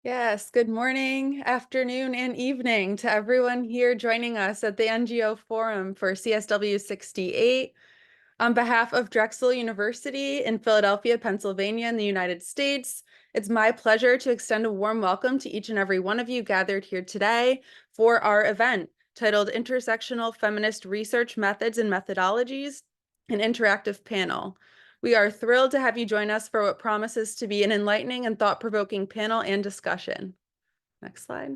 Yes, good morning, afternoon, and evening to everyone here joining us at the NGO Forum for CSW 68. On behalf of Drexel University in Philadelphia, Pennsylvania, in the United States, it's my pleasure to extend a warm welcome to each and every one of you gathered here today for our event titled Intersectional Feminist Research Methods and Methodologies, an interactive panel. We are thrilled to have you join us for what promises to be an enlightening and thought-provoking panel and discussion. Next slide.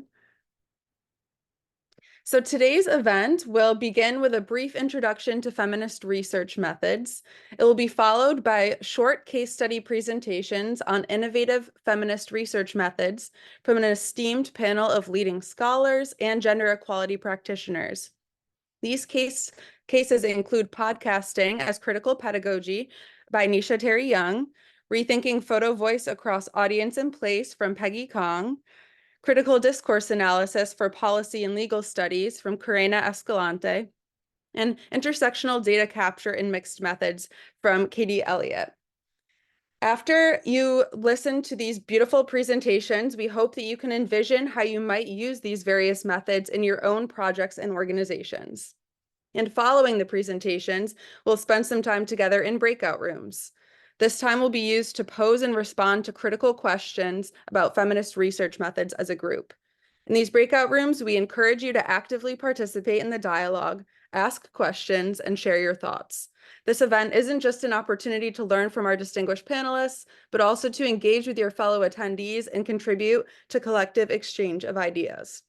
So today's event will begin with a brief introduction to feminist research methods. It will be followed by short case study presentations on innovative feminist research methods from an esteemed panel of leading scholars and gender equality practitioners. These cases include podcasting as critical pedagogy by Nisha Terry Young, rethinking photo voice across audience and place from Peggy Kong, critical discourse analysis for policy and legal studies from Corena Escalante, and intersectional data capture in mixed methods from Katie Elliott. After you listen to these beautiful presentations, we hope that you can envision how you might use these various methods in your own projects and organizations. And following the presentations, we'll spend some time together in breakout rooms. This time will be used to pose and respond to critical questions about feminist research methods as a group. In these breakout rooms, we encourage you to actively participate in the dialogue, ask questions, and share your thoughts. This event isn't just an opportunity to learn from our distinguished panelists, but also to engage with your fellow attendees and contribute to collective exchange of ideas.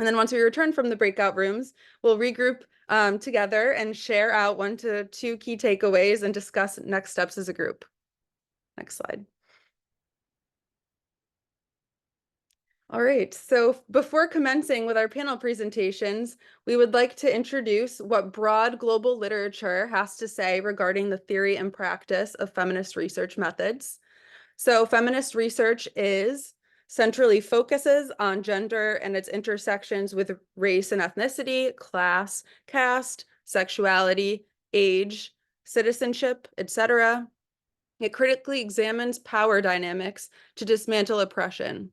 And then once we return from the breakout rooms, we'll regroup together and share out 1 to 2 key takeaways and discuss next steps as a group. Next slide. All right, so before commencing with our panel presentations, we would like to introduce what broad global literature has to say regarding the theory and practice of feminist research methods. So feminist research centrally focuses on gender and its intersections with race and ethnicity, class, caste, sexuality, age, citizenship, etc. It critically examines power dynamics to dismantle oppression.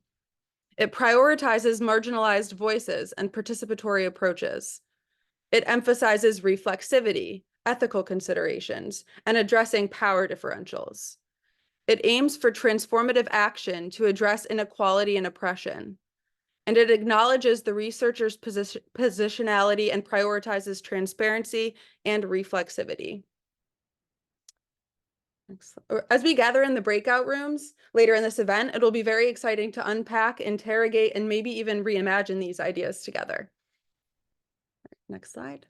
It prioritizes marginalized voices and participatory approaches. It emphasizes reflexivity, ethical considerations, and addressing power differentials. It aims for transformative action to address inequality and oppression. And it acknowledges the researcher's positionality and prioritizes transparency and reflexivity. As we gather in the breakout rooms later in this event, it'll be very exciting to unpack, interrogate, and maybe even reimagine these ideas together. Next slide.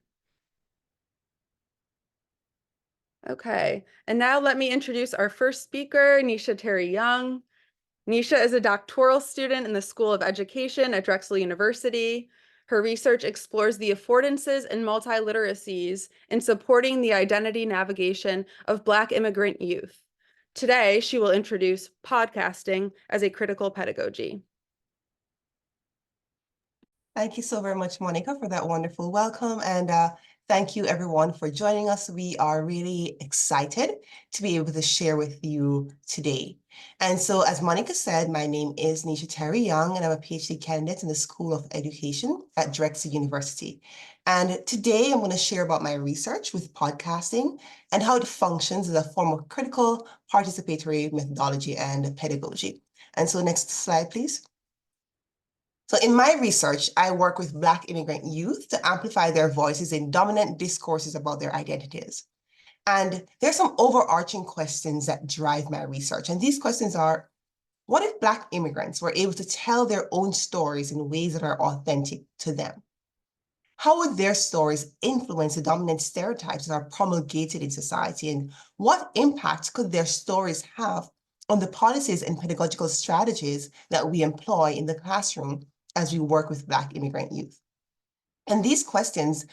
Okay, and now let me introduce our first speaker, Nisha Terry Young. Nisha is a doctoral student in the School of Education at Drexel University. Her research explores the affordances and multiliteracies in supporting the identity navigation of Black immigrant youth. Today, she will introduce podcasting as a critical pedagogy. Thank you so very much, Monica, for that wonderful welcome. And thank you, everyone, for joining us. We are really excited to be able to share with you today. And so, as Monica said, my name is Nisha Terry Young, and I'm a PhD candidate in the School of Education at Drexel University. And today, I'm going to share about my research with podcasting and how it functions as a form of critical participatory methodology and pedagogy. And so, next slide, please. So in my research, I work with Black immigrant youth to amplify their voices in dominant discourses about their identities. And there's some overarching questions that drive my research. And these questions are, what if Black immigrants were able to tell their own stories in ways that are authentic to them? How would their stories influence the dominant stereotypes that are promulgated in society? And what impact could their stories have on the policies and pedagogical strategies that we employ in the classroom as we work with Black immigrant youth? And these questions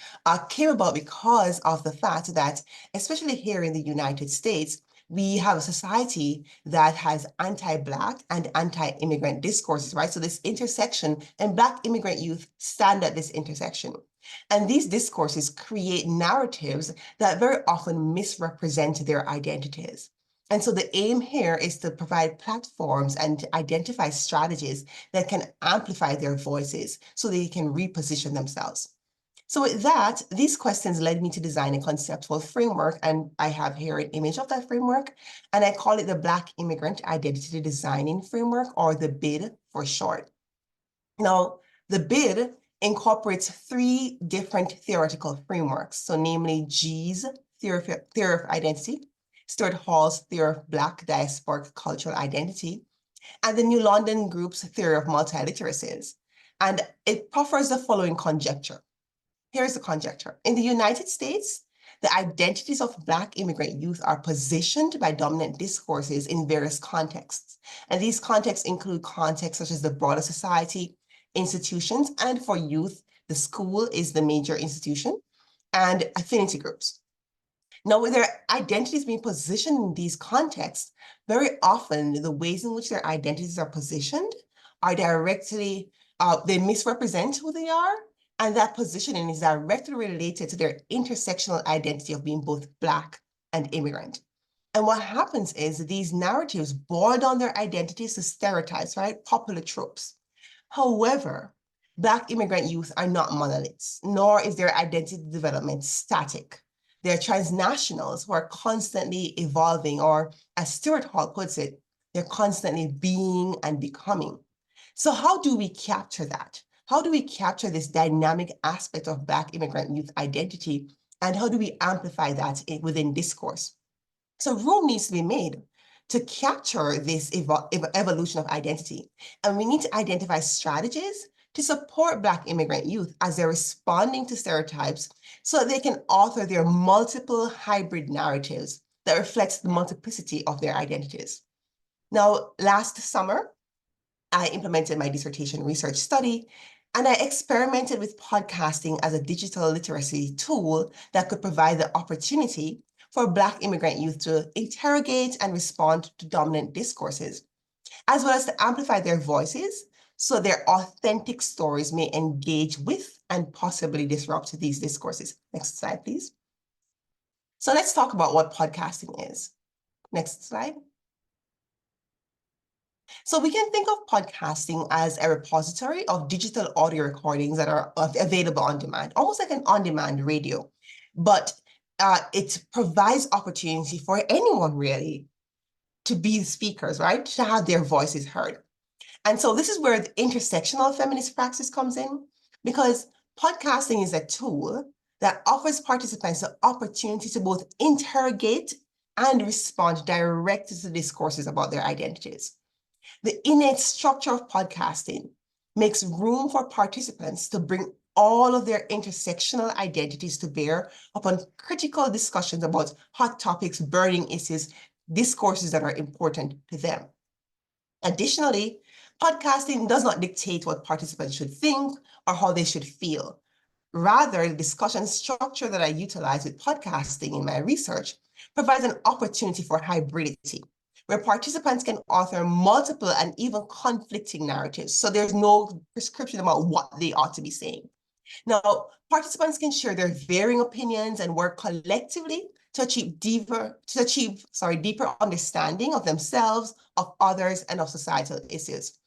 came about because of the fact that, especially here in the United States, we have a society that has anti-Black and anti-immigrant discourses, right? So this intersection, and Black immigrant youth stand at this intersection. And these discourses create narratives that very often misrepresent their identities. And so the aim here is to provide platforms and identify strategies that can amplify their voices so they can reposition themselves. So with that, these questions led me to design a conceptual framework, and I have here an image of that framework, and I call it the Black Immigrant Identity Designing Framework, or the BID for short. Now, the BID incorporates 3 different theoretical frameworks, so namely G's theory of identity, Stuart Hall's theory of Black diasporic cultural identity, and the New London Group's theory of multiliteracies. And it proffers the following conjecture. Here's the conjecture. In the United States, the identities of Black immigrant youth are positioned by dominant discourses in various contexts. And these contexts include contexts such as the broader society, institutions, and for youth, the school is the major institution, and affinity groups. Now, with their identities being positioned in these contexts, very often the ways in which their identities are positioned are directly, they misrepresent who they are, and that positioning is directly related to their intersectional identity of being both Black and immigrant. And what happens is these narratives boil down their identities to stereotypes, right? Popular tropes. However, Black immigrant youth are not monoliths, nor is their identity development static. They're transnationals who are constantly evolving, or as Stuart Hall puts it, they're constantly being and becoming. So how do we capture that? How do we capture this dynamic aspect of Black immigrant youth identity? And how do we amplify that within discourse? So room needs to be made to capture this evolution of identity. And we need to identify strategies to support Black immigrant youth as they're responding to stereotypes so that they can author their multiple hybrid narratives that reflects the multiplicity of their identities. Now, last summer, I implemented my dissertation research study, and I experimented with podcasting as a digital literacy tool that could provide the opportunity for Black immigrant youth to interrogate and respond to dominant discourses, as well as to amplify their voices so their authentic stories may engage with and possibly disrupt these discourses. Next slide, please. So let's talk about what podcasting is. Next slide. So we can think of podcasting as a repository of digital audio recordings that are available on demand, almost like an on-demand radio. But it provides opportunity for anyone really to be the speakers, right? To have their voices heard. And so this is where the intersectional feminist praxis comes in, because podcasting is a tool that offers participants the opportunity to both interrogate and respond directly to discourses about their identities. The innate structure of podcasting makes room for participants to bring all of their intersectional identities to bear upon critical discussions about hot topics, burning issues, discourses that are important to them. Additionally, podcasting does not dictate what participants should think or how they should feel. Rather, the discussion structure that I utilize with podcasting in my research provides an opportunity for hybridity, where participants can author multiple and even conflicting narratives. So there's no prescription about what they ought to be saying. Now, participants can share their varying opinions and work collectively to achieve deeper understanding of themselves, of others, and of societal issues.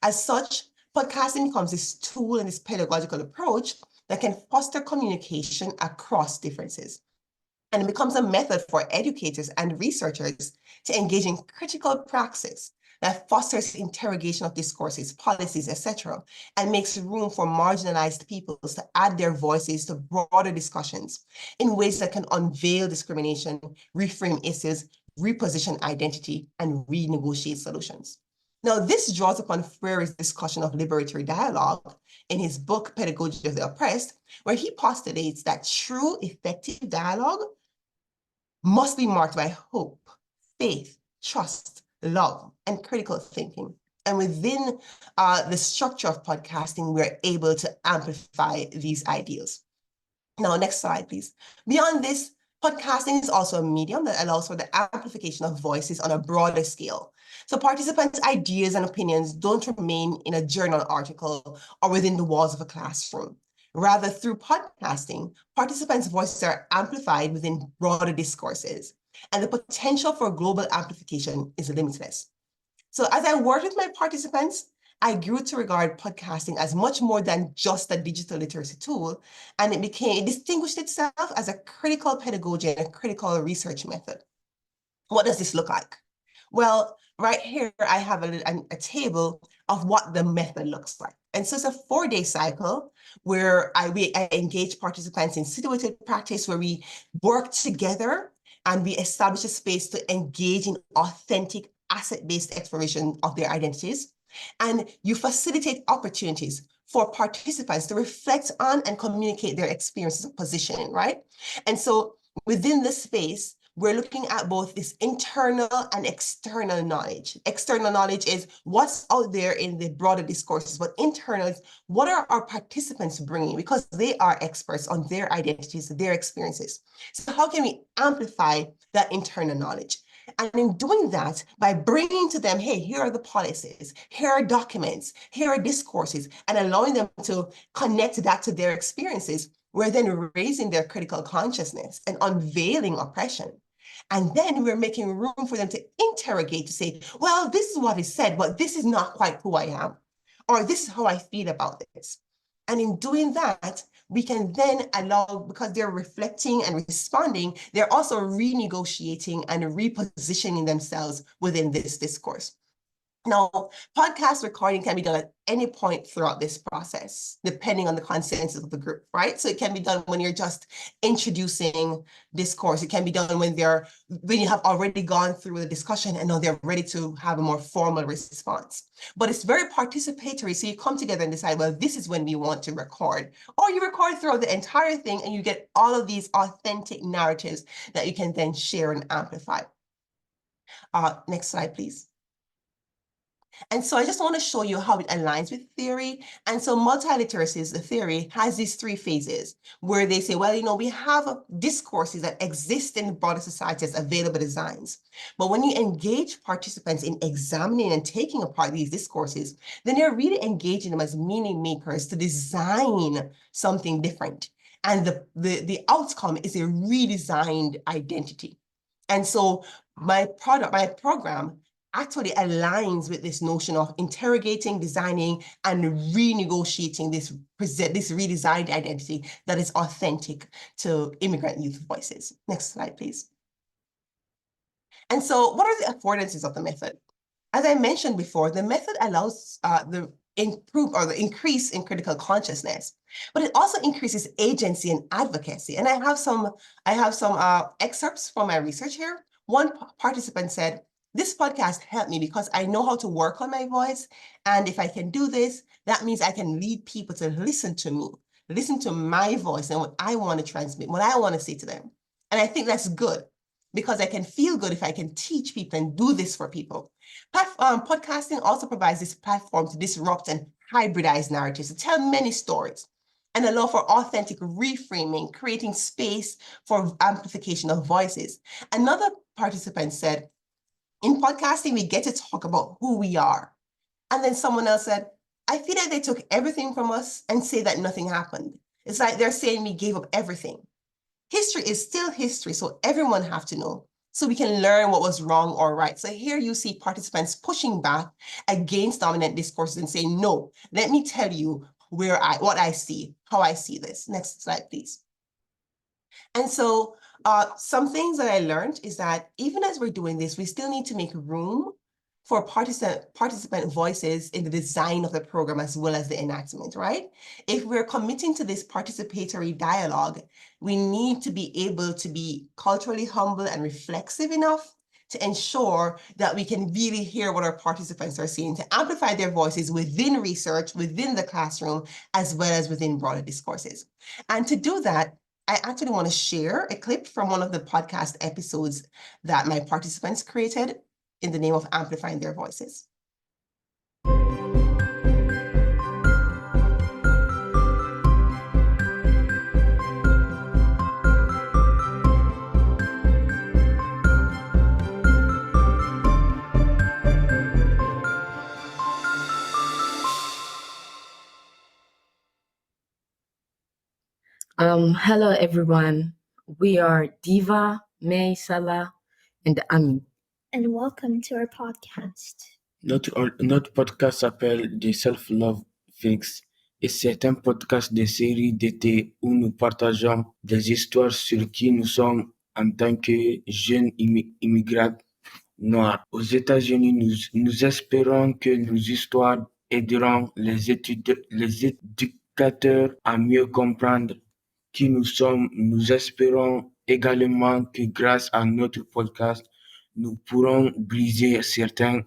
As such, podcasting becomes this tool and this pedagogical approach that can foster communication across differences. And it becomes a method for educators and researchers to engage in critical praxis that fosters interrogation of discourses, policies, etc., and makes room for marginalized peoples to add their voices to broader discussions in ways that can unveil discrimination, reframe issues, reposition identity, and renegotiate solutions. Now, this draws upon Freire's discussion of liberatory dialogue in his book, Pedagogy of the Oppressed, where he postulates that true effective dialogue must be marked by hope, faith, trust, love, and critical thinking. And within the structure of podcasting, we're able to amplify these ideals. Now, next slide, please. Beyond this, podcasting is also a medium that allows for the amplification of voices on a broader scale. So participants' ideas and opinions don't remain in a journal article or within the walls of a classroom. Rather, through podcasting, participants' voices are amplified within broader discourses. and the potential for global amplification is limitless. So as I worked with my participants, I grew to regard podcasting as much more than just a digital literacy tool, and it distinguished itself as a critical pedagogy and a critical research method. What does this look like? Well, right here, I have a table of what the method looks like. And so it's a 4-day cycle where I engage participants in situated practice, where we work together and we establish a space to engage in authentic asset-based exploration of their identities. And you facilitate opportunities for participants to reflect on and communicate their experiences of positioning, right? And so within this space, we're looking at both this internal and external knowledge. External knowledge is what's out there in the broader discourses, but internal is what are our participants bringing, because they are experts on their identities, their experiences. So how can we amplify that internal knowledge? And in doing that, by bringing to them, hey, here are the policies, here are documents, here are discourses, and allowing them to connect that to their experiences, we're then raising their critical consciousness and unveiling oppression. And then we're making room for them to interrogate, to say, well, this is what is said, but this is not quite who I am, or this is how I feel about this. And in doing that, we can then allow, because they're reflecting and responding, they're also renegotiating and repositioning themselves within this discourse. Now, podcast recording can be done at any point throughout this process, depending on the consensus of the group, right? So it can be done when you're just introducing discourse. It can be done when you have already gone through the discussion and now they're ready to have a more formal response. But it's very participatory. So you come together and decide, well, this is when we want to record. Or you record throughout the entire thing and you get all of these authentic narratives that you can then share and amplify. Next slide, please. And so I just want to show you how it aligns with theory. And so multiliteracy, the theory, has these 3 phases where they say, well, we have discourses that exist in the broader society as available designs. But when you engage participants in examining and taking apart these discourses, then they're really engaging them as meaning makers to design something different. And the outcome is a redesigned identity. And so my program actually aligns with this notion of interrogating, designing, and renegotiating this redesigned identity that is authentic to immigrant youth voices. Next slide, please. And so what are the affordances of the method? As I mentioned before, the method allows the increase in critical consciousness, but it also increases agency and advocacy. And I have some excerpts from my research here. One participant said, this podcast helped me because I know how to work on my voice. And if I can do this, that means I can lead people to listen to me, listen to my voice and what I want to transmit, what I want to say to them. And I think that's good because I can feel good if I can teach people and do this for people. Podcasting also provides this platform to disrupt and hybridize narratives, to tell many stories, and allow for authentic reframing, creating space for amplification of voices. Another participant said, in podcasting, we get to talk about who we are. And then someone else said, I feel like they took everything from us and say that nothing happened. It's like they're saying we gave up everything. History is still history, so everyone have to know, so we can learn what was wrong or right. So here you see participants pushing back against dominant discourses and saying, no, let me tell you what I see, how I see this. Next slide, please. And so some things that I learned is that even as we're doing this, we still need to make room for participant voices in the design of the program as well as the enactment, right? If we're committing to this participatory dialogue, we need to be able to be culturally humble and reflexive enough to ensure that we can really hear what our participants are saying, to amplify their voices within research, within the classroom, as well as within broader discourses. And to do that, I actually want to share a clip from one of the podcast episodes that my participants created in the name of amplifying their voices. Hello, everyone. We are Diva, May, Salah, And Ami. And welcome to our podcast. Notre podcast s'appelle The Self-Love Fix et c'est un podcast de série d'été où nous partageons des histoires sur qui nous sommes en tant que jeunes immigrants noirs. Aux États-Unis, nous espérons que nos histoires aideront les éducateurs à mieux comprendre qui nous sommes. Nous espérons également que grâce à notre podcast, nous pourrons briser certains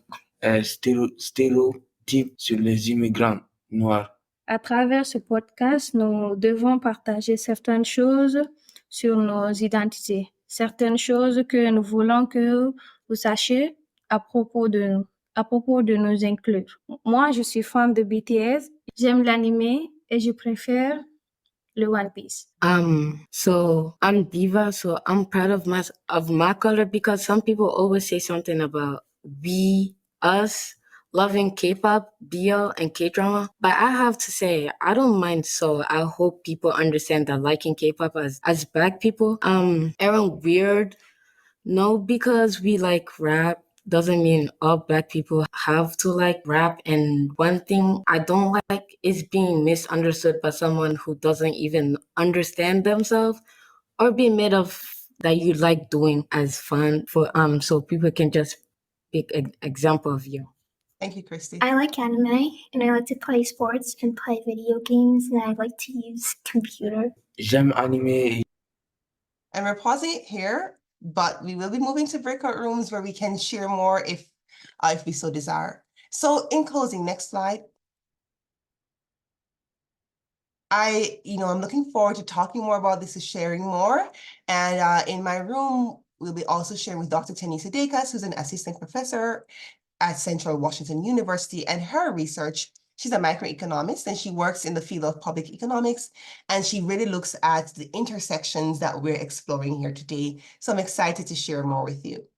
stéréotypes sur les immigrants noirs. À travers ce podcast, nous devons partager certaines choses sur nos identités, certaines choses que nous voulons que vous sachiez à propos de nous inclure. Moi, je suis fan de BTS, j'aime l'anime et je préfère le One Piece. So I'm Diva, so I'm proud of my color because some people always say something about we, us, loving K-pop, BL, and K-drama. But I have to say, I don't mind, so I hope people understand that liking K-pop as Black people, aren't weird. No, because we like rap doesn't mean all Black people have to like rap. And one thing I don't like is being misunderstood by someone who doesn't even understand themselves or be made of that you like doing as fun for so people can just pick an example of you. Thank you, Christy. I like anime and I like to play sports and play video games and I like to use computer. J'aime anime. And we're pausing it here, but we will be moving to breakout rooms where we can share more if we so desire. So in closing, next slide. I'm looking forward to talking more about this and sharing more. And in my room, we'll be also sharing with Dr. Tenisa Dekas, who's an assistant professor at Central Washington University, and her research. She's a microeconomist and she works in the field of public economics, and she really looks at the intersections that we're exploring here today. So I'm excited to share more with you.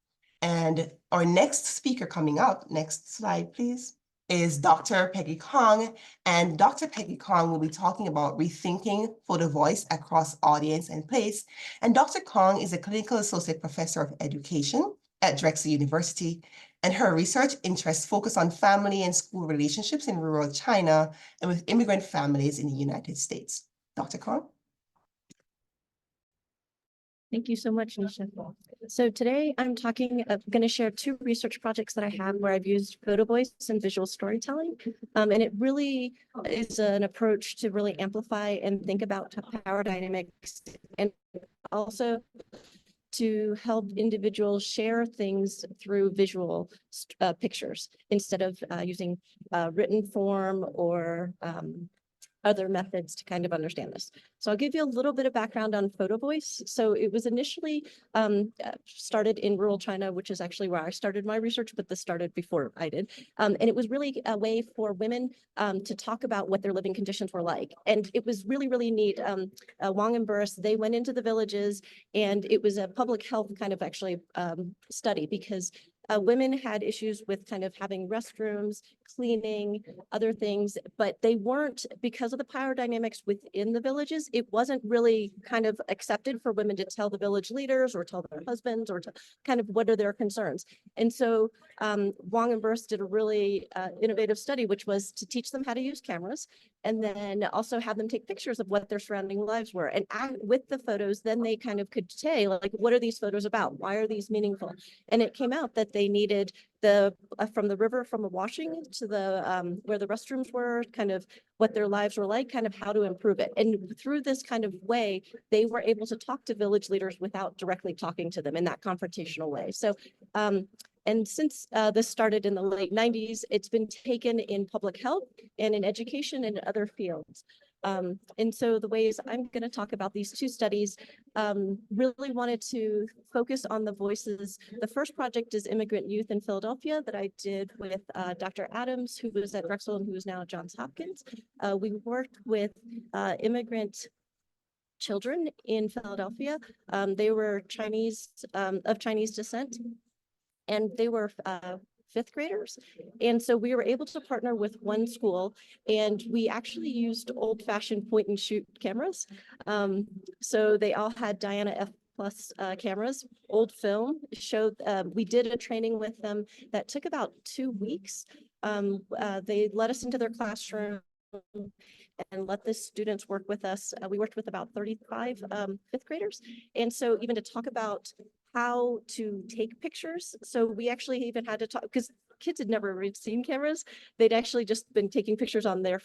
And our next speaker coming up, next slide, please, is Dr. Peggy Kong. And Dr. Peggy Kong will be talking about rethinking photo voice across audience and place. And Dr. Kong is a clinical associate professor of education at Drexel University. And her research interests focus on family and school relationships in rural China and with immigrant families in the United States. Dr. Kong? Thank you so much, Nisha. So today I'm going to share two research projects that I have where I've used photo voice and visual storytelling. And it really is an approach to really amplify and think about power dynamics and also to help individuals share things through visual pictures instead of using written form or other methods to kind of understand this. So I'll give you a little bit of background on photo voice. So it was initially started in rural China, which is actually where I started my research, but this started before I did. And it was really a way for women to talk about what their living conditions were like. And it was really, really neat. Wang and Burris, they went into the villages, and it was a public health kind of actually study because women had issues with kind of having restrooms, cleaning, other things, but they weren't, because of the power dynamics within the villages, it wasn't really kind of accepted for women to tell the village leaders or tell their husbands or to kind of what are their concerns. And so Wang and Burst did a really innovative study, which was to teach them how to use cameras and then also have them take pictures of what their surrounding lives were. And with the photos, then they kind of could say, like, what are these photos about? Why are these meaningful? And it came out that they needed the from the river, from the washing to the where the restrooms were, kind of what their lives were like, kind of how to improve it. And through this kind of way, they were able to talk to village leaders without directly talking to them in that confrontational way. So and since this started in the late 90s, it's been taken in public health and in education and other fields. And so the ways I'm going to talk about these two studies really wanted to focus on the voices. The first project is Immigrant Youth in Philadelphia that I did with Dr. Adams, who was at Drexel and who is now at Johns Hopkins. We worked with immigrant children in Philadelphia. They were Chinese, of Chinese descent, and they were fifth graders. And so we were able to partner with one school, and we actually used old-fashioned point and shoot cameras. So they all had Diana plus cameras, old film, showed, we did a training with them that took about 2 weeks. They let us into their classroom and let the students work with us. We worked with about 35 fifth graders. And so even to talk about how to take pictures. So we actually even had to talk, because kids had never really seen cameras. They'd actually just been taking pictures on their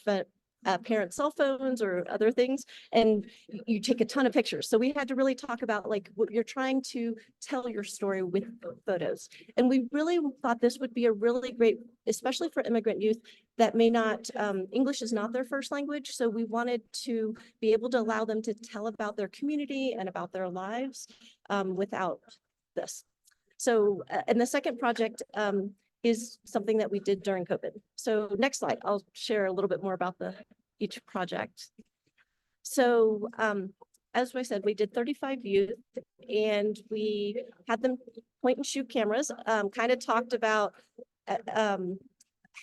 parents' cell phones or other things, and you take a ton of pictures. So we had to really talk about like what you're trying to tell your story with photos. And we really thought this would be a really great, especially for immigrant youth that may not, English is not their first language. So we wanted to be able to allow them to tell about their community and about their lives without this. So, and the second project is something that we did during COVID. So next slide, I'll share a little bit more about each project. So as I said, we did 35 youth and we had them point and shoot cameras, kind of talked about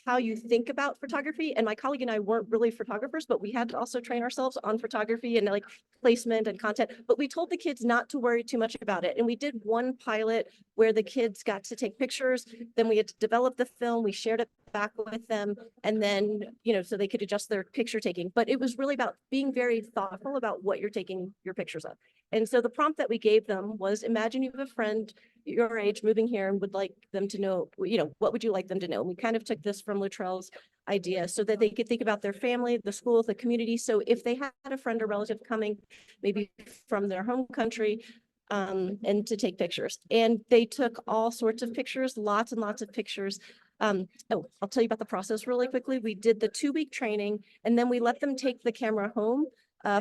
how you think about photography. And my colleague and I weren't really photographers, but we had to also train ourselves on photography and like placement and content. But we told the kids not to worry too much about it. And we did one pilot where the kids got to take pictures. Then we had to develop the film. We shared it back with them. And then, so they could adjust their picture taking. But it was really about being very thoughtful about what you're taking your pictures of. And so the prompt that we gave them was, imagine you have a friend your age moving here and would like them to know, what would you like them to know? And we kind of took this from Luttrell's idea so that they could think about their family, the school, the community. So if they had a friend or relative coming, maybe from their home country, and to take pictures. And they took all sorts of pictures, lots and lots of pictures. I'll tell you about the process really quickly. We did the 2-week training and then we let them take the camera home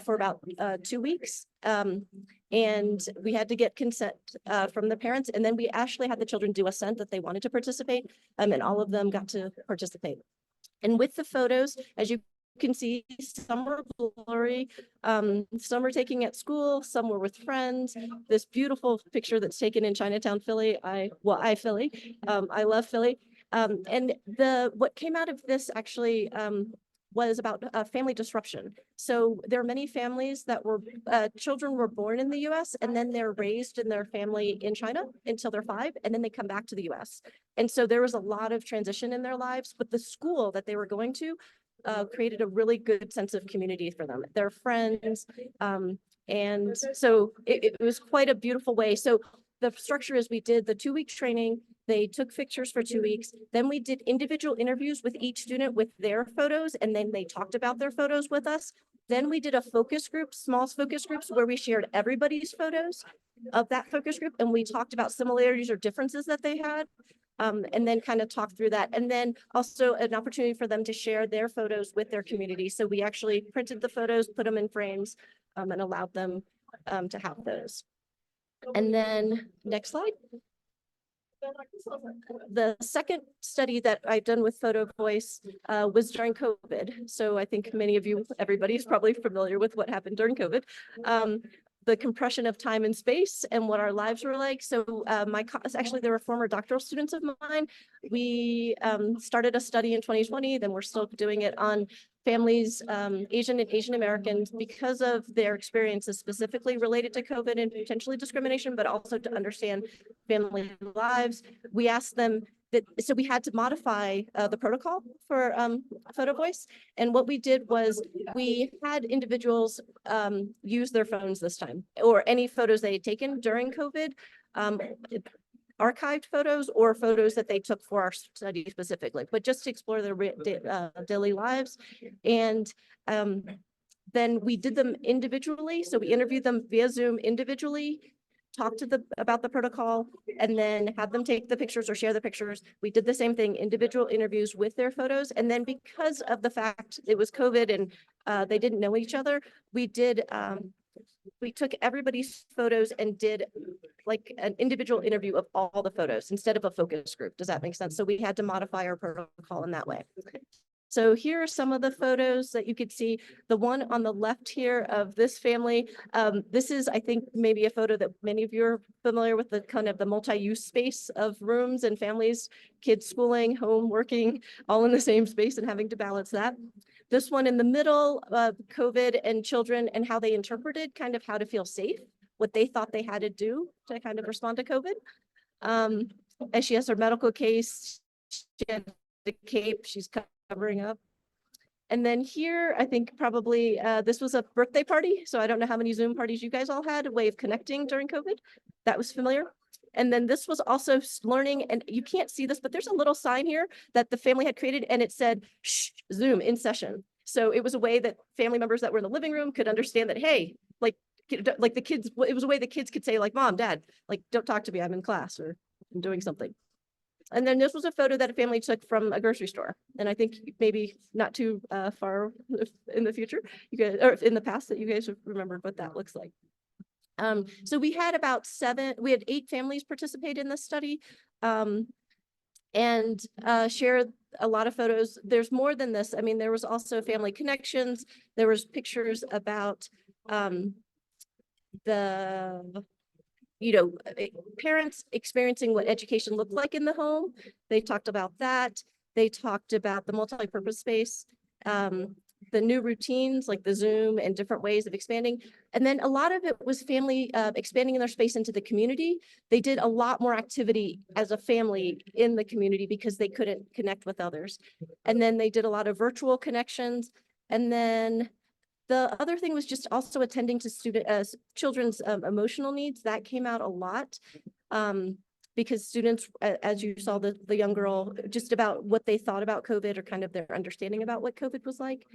for about 2 weeks. And we had to get consent from the parents. And then we actually had the children do assent that they wanted to participate. And all of them got to participate. And with the photos, as you can see, some were blurry, some were taking at school, some were with friends. This beautiful picture that's taken in Chinatown, Philly. I love Philly. And what came out of this actually was about family disruption. So there are many families that were, children were born in the US and then they're raised in their family in China until they're 5, and then they come back to the US. And so there was a lot of transition in their lives, but the school that they were going to created a really good sense of community for them, their friends. And so it was quite a beautiful way. So the structure is we did the 2-week training. They took pictures for 2 weeks. Then we did individual interviews with each student with their photos, and then they talked about their photos with us. Then we did a focus group, small focus groups, where we shared everybody's photos of that focus group, and we talked about similarities or differences that they had, and then kind of talked through that. And then also an opportunity for them to share their photos with their community. So we actually printed the photos, put them in frames, and allowed them to have those. And then next slide. The second study that I've done with Photo Voice was during COVID. So I think many of you, everybody's probably familiar with what happened during COVID. The compression of time and space and what our lives were like. So actually they were former doctoral students of mine. We started a study in 2020, then we're still doing it on families, Asian and Asian Americans, because of their experiences specifically related to COVID and potentially discrimination, but also to understand family lives. We asked them so we had to modify the protocol for Photo Voice. And what we did was we had individuals use their phones this time, or any photos they had taken during COVID, archived photos or photos that they took for our study specifically, but just to explore their daily lives. And then we did them individually. So we interviewed them via Zoom individually, talk to about the protocol, and then have them take the pictures or share the pictures. We did the same thing, individual interviews with their photos. And then because of the fact it was COVID and they didn't know each other, we took everybody's photos and did like an individual interview of all the photos instead of a focus group. Does that make sense? So we had to modify our protocol in that way. So here are some of the photos that you could see. The one on the left here of this family, this is, I think, maybe a photo that many of you are familiar with, the kind of the multi-use space of rooms and families, kids schooling, home, working, all in the same space and having to balance that. This one in the middle, COVID and children and how they interpreted kind of how to feel safe what they thought they had to do to kind of respond to COVID. And she has her medical case, she had the cape, she's covering up. And then here, I think probably this was a birthday party. So I don't know how many Zoom parties you guys all had, a way of connecting during COVID. That was familiar. And then this was also learning, and you can't see this, but there's a little sign here that the family had created, and it said, shh, Zoom in session. So it was a way that family members that were in the living room could understand that, hey, like the kids, it was a way the kids could say like, Mom, Dad, like, don't talk to me, I'm in class or I'm doing something. And then this was a photo that a family took from a grocery store. And I think maybe not too far in the future, you guys, or in the past, that you guys have remembered what that looks like. So we had about 8 families participate in this study and shared a lot of photos. There's more than this. I mean, there was also family connections. There was pictures about parents experiencing what education looked like in the home. They talked about that. They talked about the multi-purpose space, the new routines like the Zoom and different ways of expanding. And then a lot of it was family expanding in their space into the community. They did a lot more activity as a family in the community because they couldn't connect with others. And then they did a lot of virtual connections. And then the other thing was just also attending to children's emotional needs. That came out a lot because students, as you saw the young girl, just about what they thought about COVID or kind of their understanding about what COVID was like.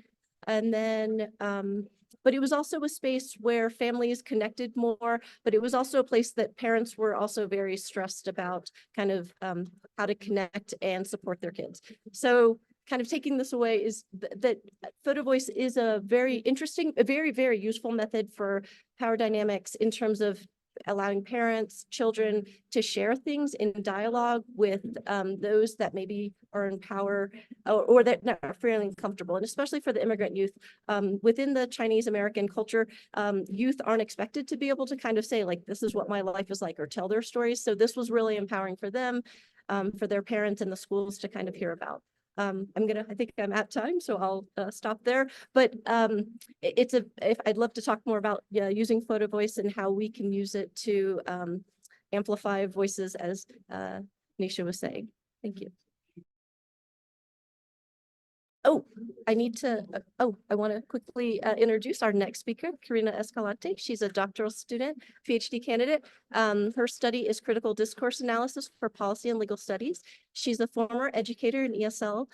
And then, but it was also a space where families connected more, but it was also a place that parents were also very stressed about kind of how to connect and support their kids. So kind of taking this away is that photo voice is a very interesting, a very, very useful method for power dynamics in terms of allowing parents, children to share things in dialogue with those that maybe are in power or that are feeling comfortable. And especially for the immigrant youth, within the Chinese American culture, youth aren't expected to be able to kind of say like, this is what my life is like, or tell their stories. So this was really empowering for them, for their parents and the schools to kind of hear about. I think I'm at time, so I'll stop there. But I'd love to talk more about using photo voice and how we can use it to amplify voices, as Nisha was saying. Thank you. Oh, I want to quickly introduce our next speaker, Karina Escalante. She's a doctoral student, PhD candidate. Her study is critical discourse analysis for policy and legal studies. She's a former educator and ESL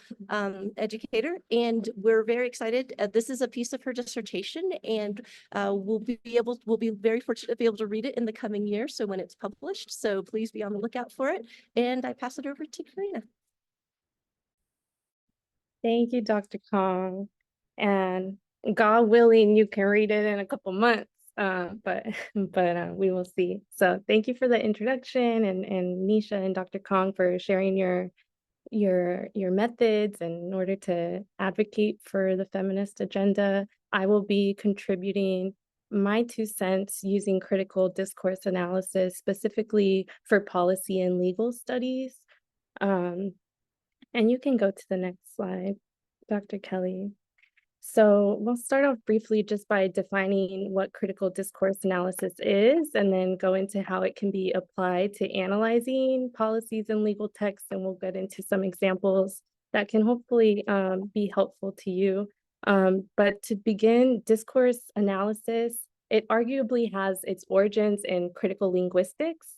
educator, and we're very excited. This is a piece of her dissertation, and we'll be very fortunate to be able to read it in the coming year. So when it's published, so please be on the lookout for it. And I pass it over to Karina. Thank you, Dr. Kong. And God willing, you can read it in a couple months, but we will see. So thank you for the introduction, and Nisha and Dr. Kong for sharing your methods in order to advocate for the feminist agenda. I will be contributing my 2 cents using critical discourse analysis, specifically for policy and legal studies. And you can go to the next slide, Dr. Kelly. So we'll start off briefly just by defining what critical discourse analysis is, and then go into how it can be applied to analyzing policies and legal texts. And we'll get into some examples that can hopefully be helpful to you. But to begin, discourse analysis, it arguably has its origins in critical linguistics,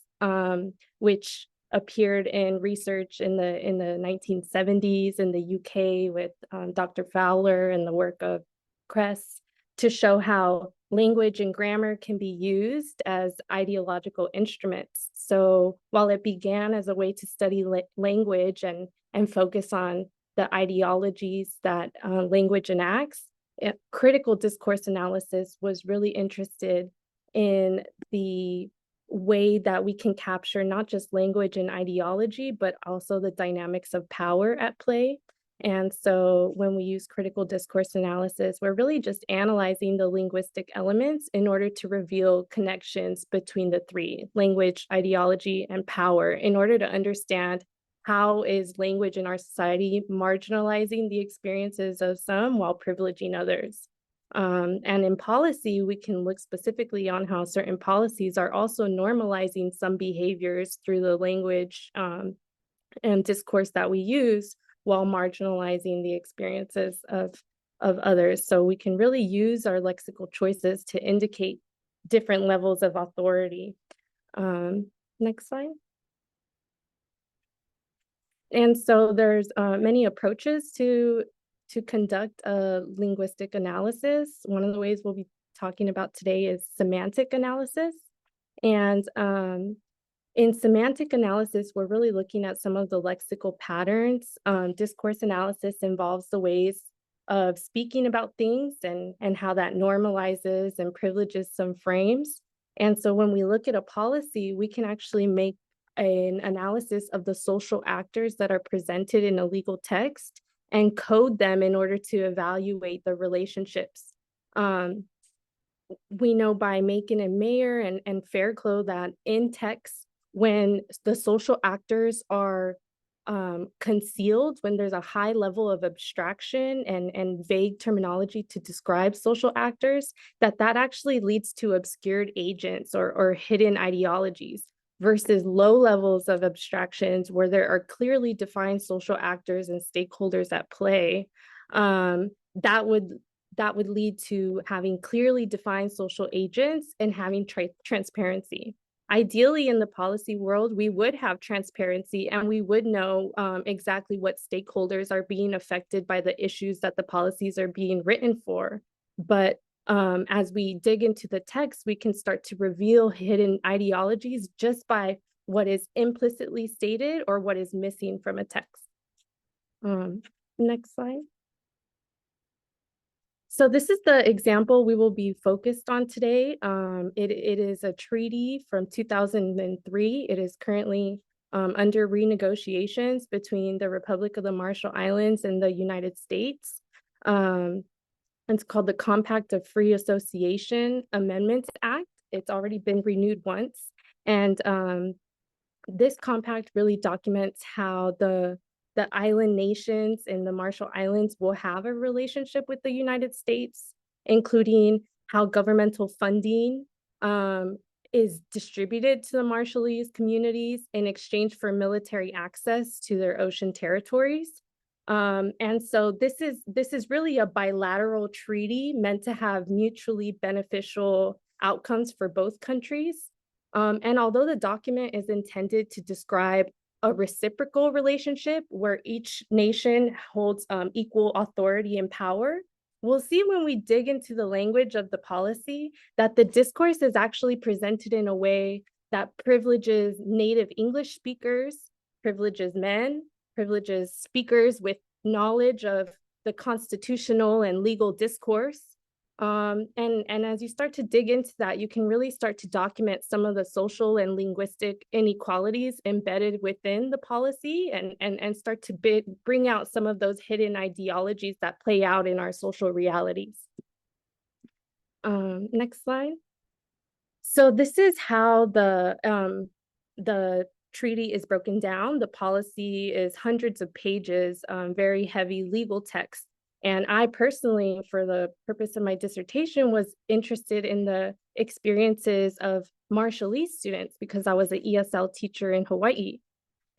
which appeared in research in the 1970s in the UK with Dr. Fowler and the work of Kress to show how language and grammar can be used as ideological instruments. So while it began as a way to study language and focus on the ideologies that language enacts, critical discourse analysis was really interested in the way that we can capture not just language and ideology, but also the dynamics of power at play. And so when we use critical discourse analysis, we're really just analyzing the linguistic elements in order to reveal connections between the three: language, ideology, and power, in order to understand how is language in our society marginalizing the experiences of some while privileging others. And in policy, we can look specifically on how certain policies are also normalizing some behaviors through the language and discourse that we use while marginalizing the experiences of others. So we can really use our lexical choices to indicate different levels of authority. Next slide. And so there's many approaches to conduct a linguistic analysis. One of the ways we'll be talking about today is semantic analysis. And in semantic analysis, we're really looking at some of the lexical patterns. Discourse analysis involves the ways of speaking about things and how that normalizes and privileges some frames. And so when we look at a policy, we can actually make an analysis of the social actors that are presented in a legal text and code them in order to evaluate the relationships. We know by Macon and Mayer and Fairclough that in text, when the social actors are concealed, when there's a high level of abstraction and vague terminology to describe social actors, that actually leads to obscured agents or hidden ideologies, versus low levels of abstractions where there are clearly defined social actors and stakeholders at play. That would lead to having clearly defined social agents and having transparency. Ideally, in the policy world, we would have transparency and we would know exactly what stakeholders are being affected by the issues that the policies are being written for. But as we dig into the text, we can start to reveal hidden ideologies just by what is implicitly stated or what is missing from a text. Next slide. So this is the example we will be focused on today. It is a treaty from 2003. It is currently under renegotiations between the Republic of the Marshall Islands and the United States. It's called the Compact of Free Association Amendments Act. It's already been renewed once. And this compact really documents how the island nations in the Marshall Islands will have a relationship with the United States, including how governmental funding is distributed to the Marshallese communities in exchange for military access to their ocean territories. And so this is really a bilateral treaty meant to have mutually beneficial outcomes for both countries. And although the document is intended to describe a reciprocal relationship where each nation holds equal authority and power, we'll see when we dig into the language of the policy that the discourse is actually presented in a way that privileges native English speakers, privileges men, privileges speakers with knowledge of the constitutional and legal discourse. And as you start to dig into that, you can really start to document some of the social and linguistic inequalities embedded within the policy and start to bring out some of those hidden ideologies that play out in our social realities. Next slide. So this is how the treaty is broken down. The policy is hundreds of pages, very heavy legal text. And I personally, for the purpose of my dissertation, was interested in the experiences of Marshallese students because I was an ESL teacher in Hawaii.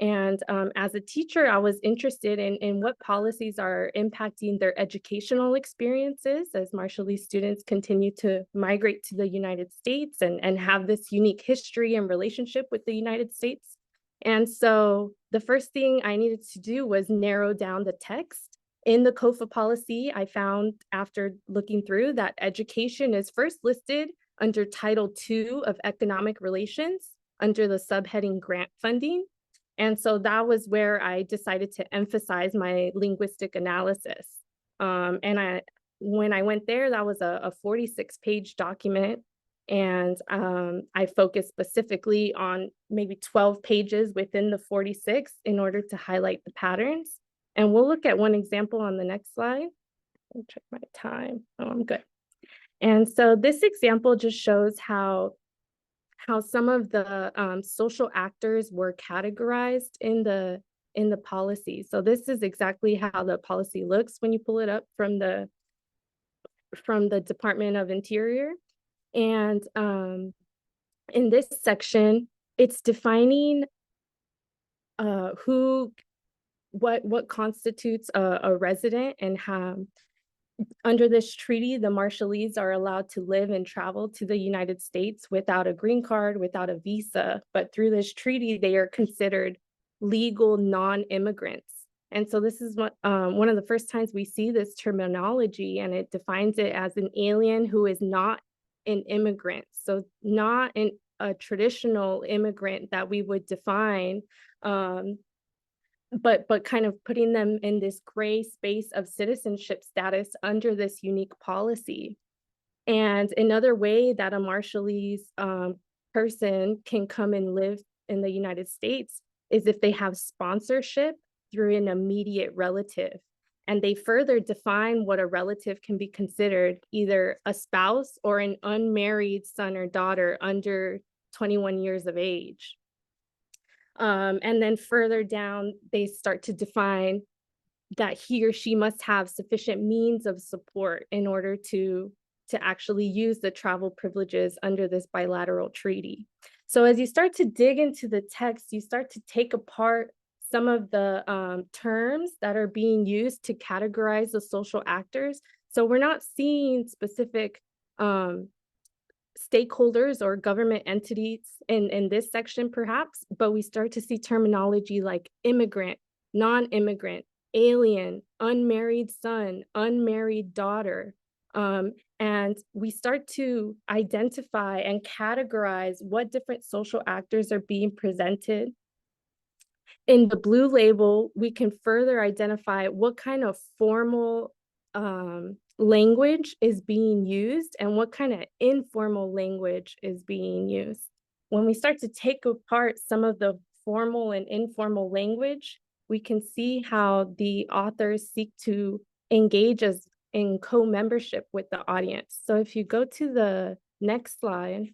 And as a teacher, I was interested in what policies are impacting their educational experiences as Marshallese students continue to migrate to the United States and have this unique history and relationship with the United States. And so the first thing I needed to do was narrow down the text. In the COFA policy, I found after looking through that education is first listed under Title II of Economic Relations under the subheading grant funding. And so that was where I decided to emphasize my linguistic analysis. And when I went there, that was a 46-page document. And I focused specifically on maybe 12 pages within the 46 in order to highlight the patterns. And we'll look at one example on the next slide. Let me check my time. Oh, I'm good. And so this example just shows how some of the social actors were categorized in the policy. So this is exactly how the policy looks when you pull it up from the from the Department of Interior. And in this section, it's defining what constitutes a resident, and how under this treaty, the Marshallese are allowed to live and travel to the United States without a green card, without a visa. But through this treaty, they are considered legal non-immigrants. And so this is one of the first times we see this terminology, and it defines it as an alien who is not an immigrant. So not a traditional immigrant that we would define, but kind of putting them in this gray space of citizenship status under this unique policy. And another way that a Marshallese person can come and live in the United States is if they have sponsorship through an immediate relative. And they further define what a relative can be considered, either a spouse or an unmarried son or daughter under 21 years of age. And then further down, they start to define that he or she must have sufficient means of support in order to actually use the travel privileges under this bilateral treaty. So as you start to dig into the text, you start to take apart some of the terms that are being used to categorize the social actors. So we're not seeing specific stakeholders or government entities in this section perhaps, but we start to see terminology like immigrant, non-immigrant, alien, unmarried son, unmarried daughter. And we start to identify and categorize what different social actors are being presented. In the blue label, we can further identify what kind of formal language is being used and what kind of informal language is being used. When we start to take apart some of the formal and informal language, we can see how the authors seek to engage us in co-membership with the audience. So if you go to the next slide,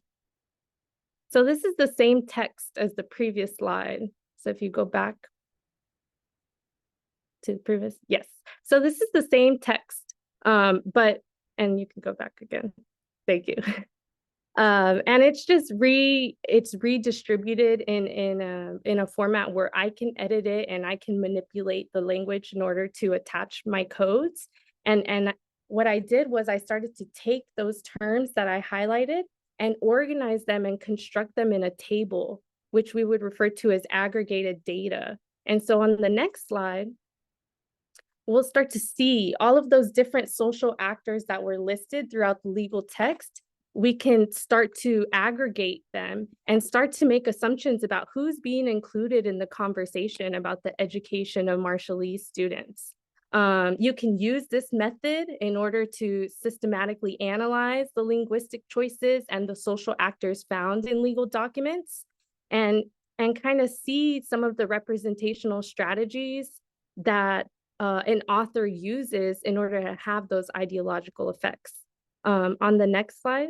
so this is the same text as the previous slide. So if you go back to the previous, yes. So this is the same text. And you can go back again. Thank you. And it's just redistributed in a format where I can edit it and I can manipulate the language in order to attach my codes. And what I did was I started to take those terms that I highlighted and organize them and construct them in a table, which we would refer to as aggregated data. And so on the next slide, we'll start to see all of those different social actors that were listed throughout the legal text. We can start to aggregate them and start to make assumptions about who's being included in the conversation about the education of Marshallese students. You can use this method in order to systematically analyze the linguistic choices and the social actors found in legal documents, and kind of see some of the representational strategies that an author uses in order to have those ideological effects. On the next slide.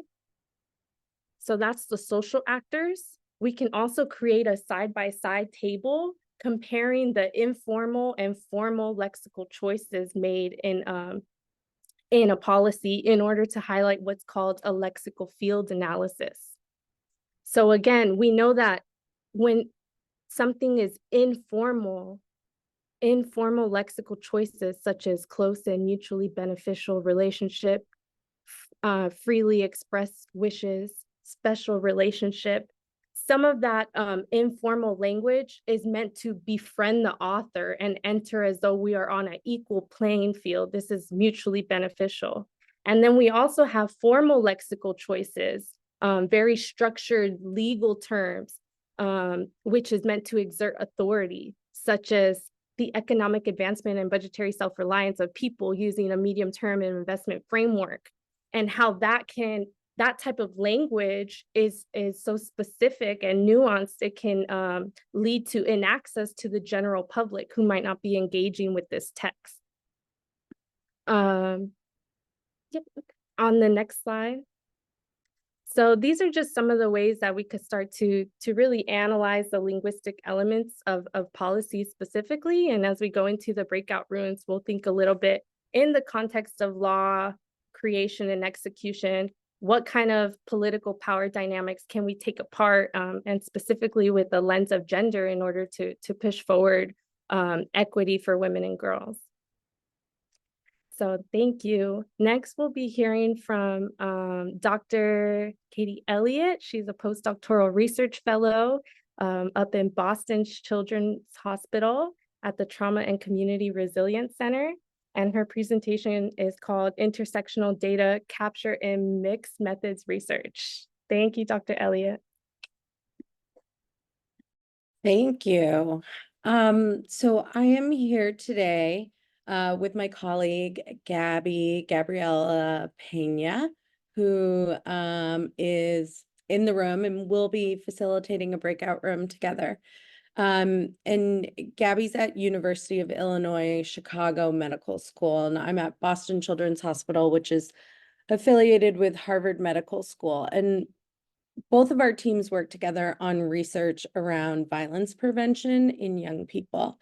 So that's the social actors. We can also create a side-by-side table comparing the informal and formal lexical choices made in a policy in order to highlight what's called a lexical field analysis. So again, we know that when something is informal lexical choices such as close and mutually beneficial relationship, freely expressed wishes, special relationship, some of that informal language is meant to befriend the author and enter as though we are on an equal playing field. This is mutually beneficial. And then we also have formal lexical choices, very structured legal terms, which is meant to exert authority, such as the economic advancement and budgetary self-reliance of people using a medium-term investment framework, and how that type of language is so specific and nuanced, it can lead to inaccess to the general public who might not be engaging with this text. On the next slide. So these are just some of the ways that we could start to really analyze the linguistic elements of policy specifically. And as we go into the breakout rooms, we'll think a little bit in the context of law, creation and execution, what kind of political power dynamics can we take apart, and specifically with the lens of gender in order to push forward equity for women and girls. So thank you. Next, we'll be hearing from Dr. Katie Elliott. She's a postdoctoral research fellow up in Boston Children's Hospital at the Trauma and Community Resilience Center. And her presentation is called Intersectional Data Capture in Mixed Methods Research. Thank you, Dr. Elliott. Thank you. So I am here today with my colleague, Gabriela Pena, who is in the room and will be facilitating a breakout room together. And Gabby's at University of Illinois, Chicago Medical School, and I'm at Boston Children's Hospital, which is affiliated with Harvard Medical School. And both of our teams work together on research around violence prevention in young people.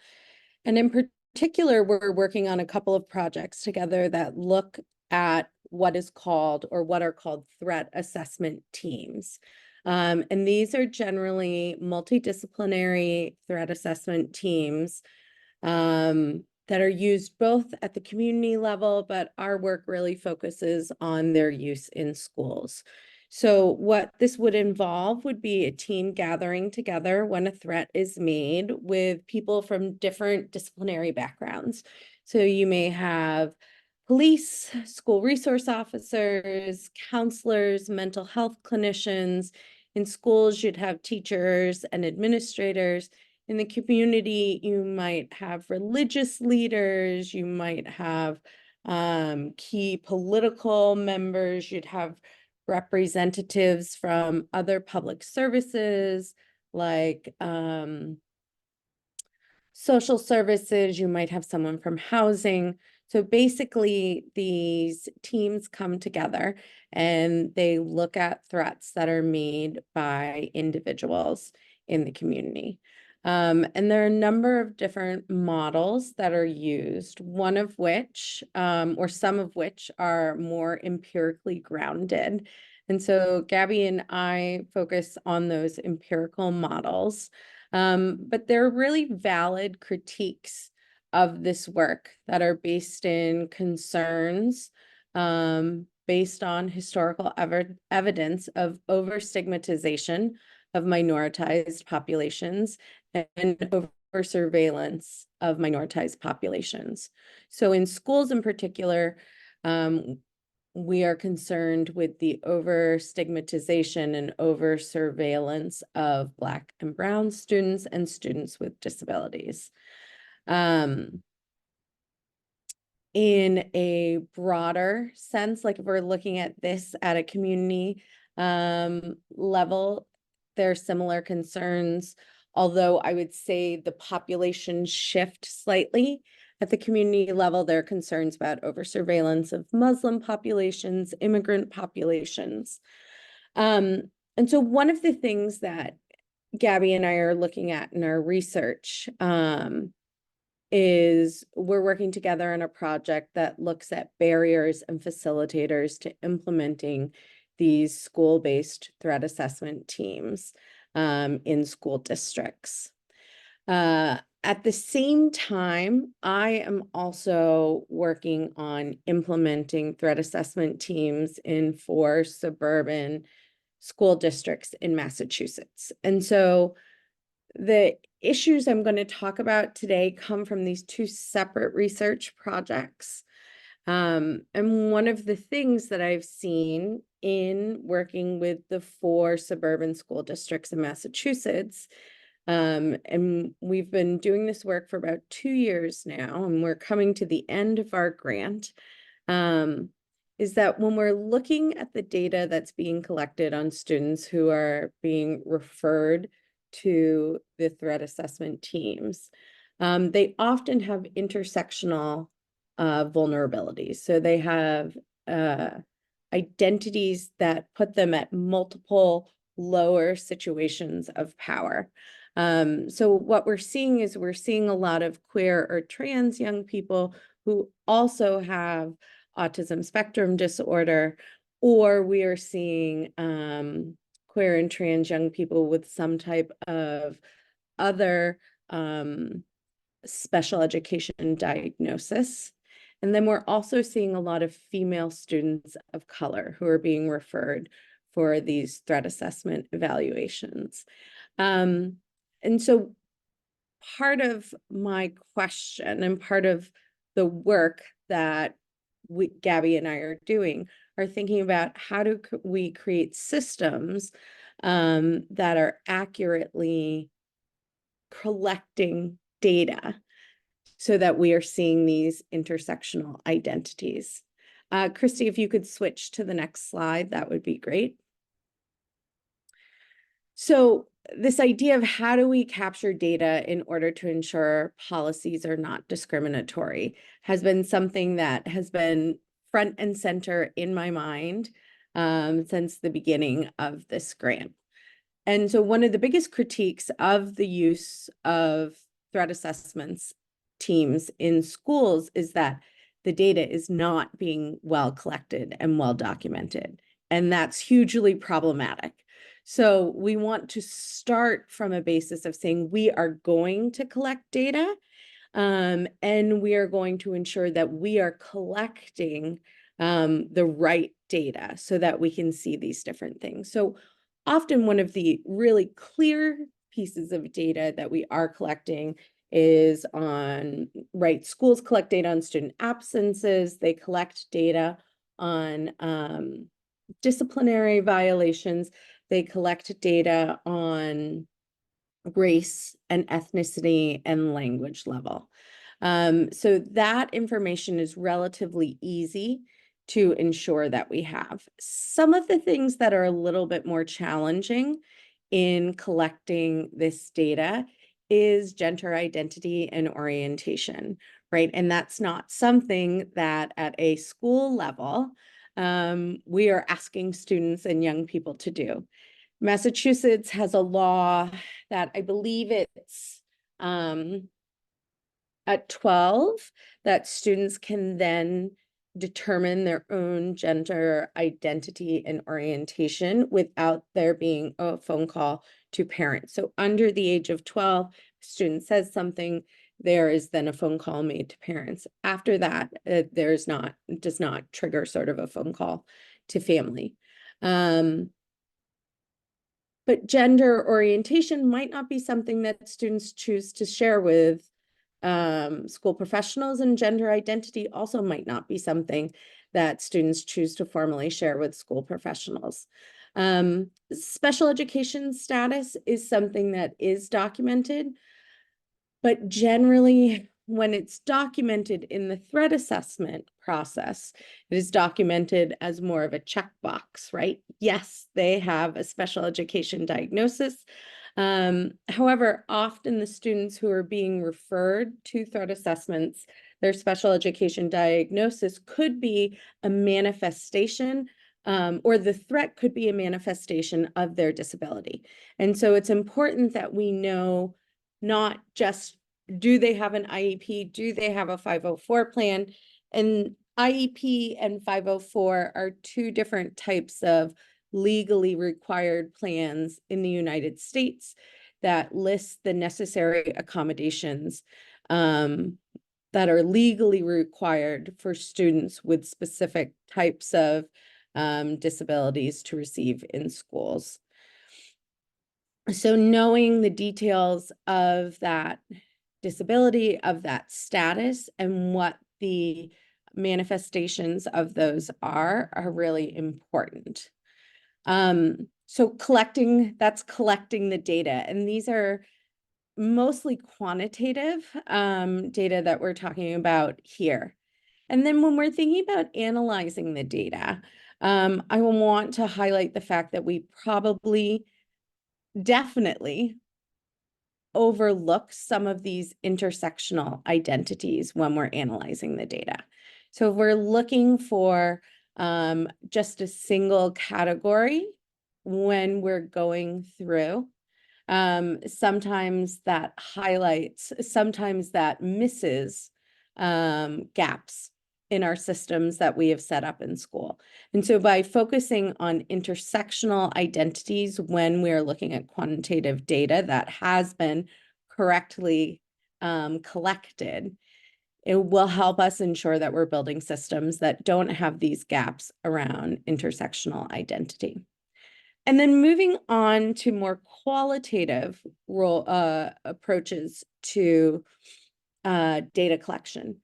And in particular, we're working on a couple of projects together that look at what is called, or what are called, threat assessment teams. And these are generally multidisciplinary threat assessment teams that are used both at the community level, but our work really focuses on their use in schools. So what this would involve would be a team gathering together when a threat is made with people from different disciplinary backgrounds. So you may have police, school resource officers, counselors, mental health clinicians. In schools, you'd have teachers and administrators. In the community, you might have religious leaders, you might have key political members, you'd have representatives from other public services like social services, you might have someone from housing. So basically, these teams come together and they look at threats that are made by individuals in the community. And there are a number of different models that are used, one of which, or some of which, are more empirically grounded. And so Gabby and I focus on those empirical models, but they're really valid critiques of this work that are based in concerns, based on historical evidence of over-stigmatization of minoritized populations and over surveillance of minoritized populations. So in schools in particular, we are concerned with the over stigmatization and over surveillance of Black and Brown students and students with disabilities. In a broader sense, like if we're looking at this at a community level, there are similar concerns, although I would say the population shift slightly. At the community level, there are concerns about over surveillance of Muslim populations, immigrant populations. And so one of the things that Gabby and I are looking at in our research is we're working together on a project that looks at barriers and facilitators to implementing these school-based threat assessment teams in school districts. At the same time, I am also working on implementing threat assessment teams in 4 suburban school districts in Massachusetts. And so the issues I'm going to talk about today come from these 2 separate research projects. And one of the things that I've seen in working with the 4 suburban school districts in Massachusetts, and we've been doing this work for about 2 years now, and we're coming to the end of our grant, is that when we're looking at the data that's being collected on students who are being referred to the threat assessment teams, they often have intersectional vulnerabilities. So they have identities that put them at multiple lower situations of power. So what we're seeing a lot of queer or trans young people who also have autism spectrum disorder, or we are seeing queer and trans young people with some type of other special education diagnosis. And then we're also seeing a lot of female students of color who are being referred for these threat assessment evaluations. And so part of my question and part of the work that Gabby and I are doing are thinking about how do we create systems that are accurately collecting data so that we are seeing these intersectional identities. Christy, if you could switch to the next slide, that would be great. So this idea of how do we capture data in order to ensure policies are not discriminatory has been something that has been front and center in my mind since the beginning of this grant. And so one of the biggest critiques of the use of threat assessments teams in schools is that the data is not being well collected and well documented. And that's hugely problematic. So we want to start from a basis of saying we are going to collect data and we are going to ensure that we are collecting the right data so that we can see these different things. So often one of the really clear pieces of data that we are collecting is on, right, schools collect data on student absences, they collect data on disciplinary violations, they collect data on race and ethnicity and language level. So that information is relatively easy to ensure that we have. Some of the things that are a little bit more challenging in collecting this data is gender identity and orientation, right? And that's not something that at a school level, we are asking students and young people to do. Massachusetts has a law that I believe it's at 12 that students can then determine their own gender identity and orientation without there being a phone call to parents. So under the age of 12, student says something, there is then a phone call made to parents. After that, does not trigger sort of a phone call to family. But gender orientation might not be something that students choose to share with school professionals, and gender identity also might not be something that students choose to formally share with school professionals. Special education status is something that is documented, but generally when it's documented in the threat assessment process, it is documented as more of a checkbox, right? Yes, they have a special education diagnosis. However, often the students who are being referred to threat assessments, their special education diagnosis could be a manifestation or the threat could be a manifestation of their disability. And so it's important that we know not just do they have an IEP, do they have a 504 plan? And IEP and 504 are two different types of legally required plans in the United States that list the necessary accommodations that are legally required for students with specific types of disabilities to receive in schools. So knowing the details of that disability, of that status, and what the manifestations of those are really important. So that's collecting the data, and these are mostly quantitative data that we're talking about here. And then when we're thinking about analyzing the data, I want to highlight the fact that we probably definitely overlook some of these intersectional identities when we're analyzing the data. So if we're looking for just a single category when we're going through, sometimes that highlights, sometimes that misses gaps in our systems that we have set up in school. And so by focusing on intersectional identities when we are looking at quantitative data that has been correctly collected, it will help us ensure that we're building systems that don't have these gaps around intersectional identity. And then moving on to more qualitative approaches to data collection.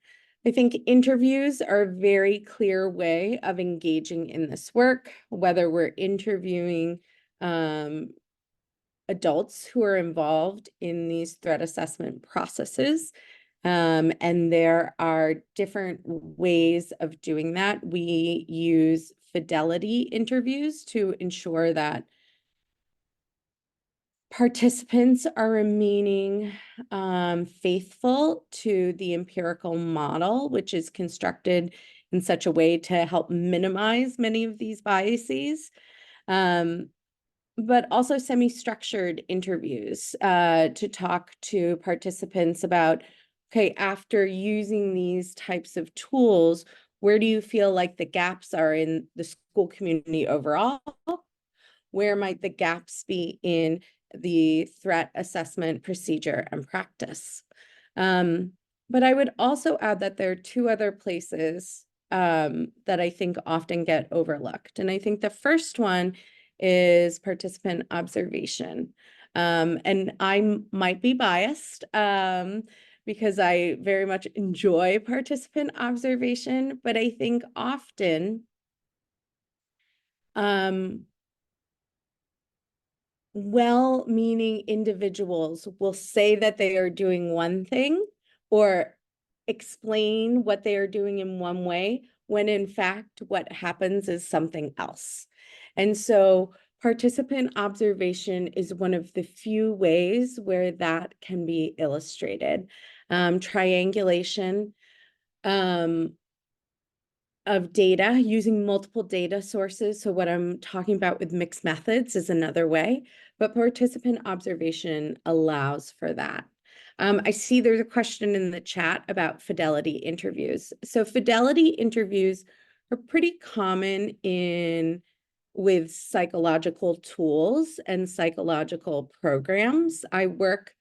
I think interviews are a very clear way of engaging in this work, whether we're interviewing adults who are involved in these threat assessment processes. And there are different ways of doing that. We use fidelity interviews to ensure that participants are remaining faithful to the empirical model, which is constructed in such a way to help minimize many of these biases. But also semi-structured interviews to talk to participants about, okay, after using these types of tools, where do you feel like the gaps are in the school community overall? Where might the gaps be in the threat assessment procedure and practice? But I would also add that there are two other places that I think often get overlooked. And I think the first one is participant observation. And I might be biased because I very much enjoy participant observation, but I think often well-meaning individuals will say that they are doing one thing or explain what they are doing in one way, when in fact what happens is something else. And so participant observation is one of the few ways where that can be illustrated. Triangulation of data, using multiple data sources. So what I'm talking about with mixed methods is another way, but participant observation allows for that. I see there's a question in the chat about fidelity interviews. So fidelity interviews are pretty common with psychological tools and psychological programs. I work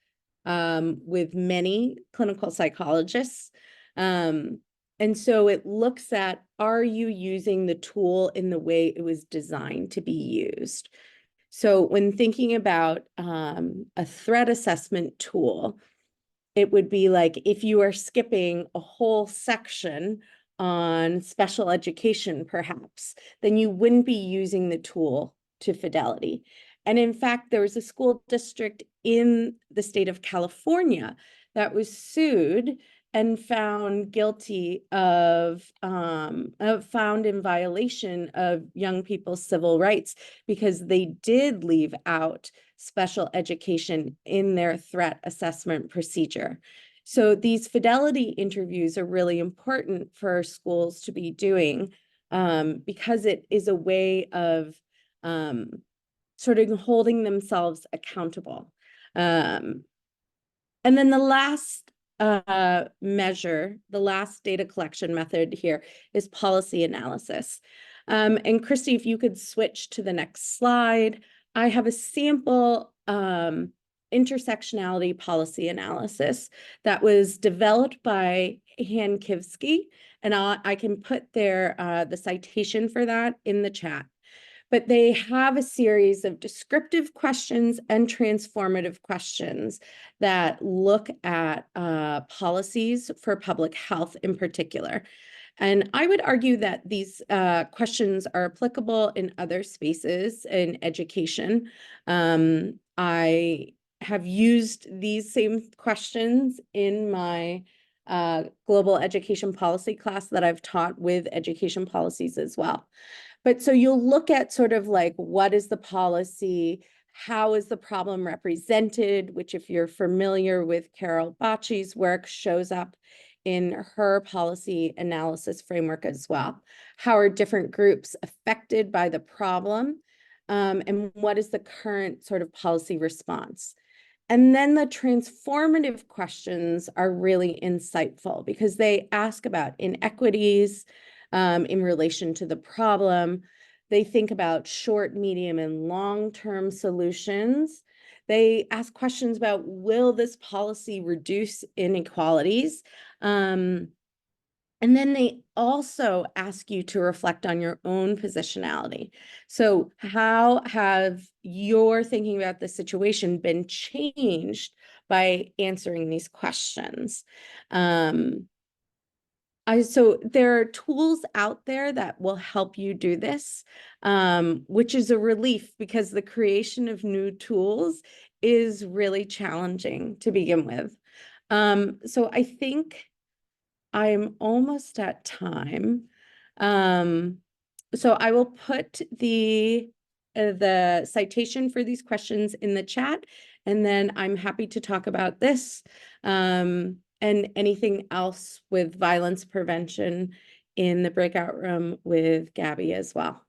with many clinical psychologists. And so it looks at, are you using the tool in the way it was designed to be used? So when thinking about a threat assessment tool, it would be like if you are skipping a whole section on special education, perhaps, then you wouldn't be using the tool to fidelity. And in fact, there was a school district in the state of California that was sued and found guilty found in violation of young people's civil rights because they did leave out special education in their threat assessment procedure. So these fidelity interviews are really important for schools to be doing because it is a way of sort of holding themselves accountable. And then the last measure, the last data collection method here is policy analysis. And Christy, if you could switch to the next slide. I have a sample intersectionality policy analysis that was developed by Han Kivsky, and I can put the citation for that in the chat. But they have a series of descriptive questions and transformative questions that look at policies for public health in particular. And I would argue that these questions are applicable in other spaces in education. I have used these same questions in my global education policy class that I've taught with education policies as well. But so you'll look at sort of like, what is the policy? How is the problem represented? Which, if you're familiar with Carol Bacci's work, shows up in her policy analysis framework as well. How are different groups affected by the problem? And what is the current sort of policy response? And then the transformative questions are really insightful because they ask about inequities in relation to the problem. They think about short, medium, and long-term solutions. They ask questions about, will this policy reduce inequalities? And then they also ask you to reflect on your own positionality. So how have your thinking about the situation been changed by answering these questions? So there are tools out there that will help you do this, which is a relief because the creation of new tools is really challenging to begin with. So I think I'm almost at time. So I will put the citation for these questions in the chat, and then I'm happy to talk about this and anything else with violence prevention in the breakout room with Gabby as well.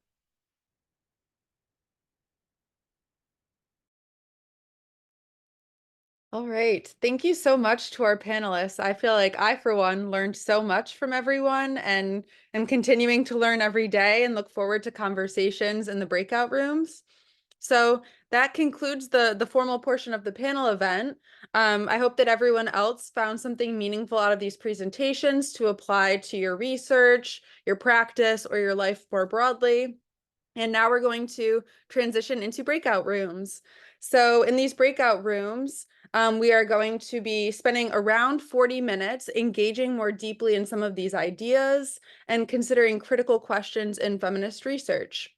All right. Thank you so much to our panelists. I feel like I, for one, learned so much from everyone and am continuing to learn every day and look forward to conversations in the breakout rooms. So that concludes the formal portion of the panel event. I hope that everyone else found something meaningful out of these presentations to apply to your research, your practice, or your life more broadly. And now we're going to transition into breakout rooms. So in these breakout rooms, we are going to be spending around 40 minutes engaging more deeply in some of these ideas and considering critical questions in feminist research.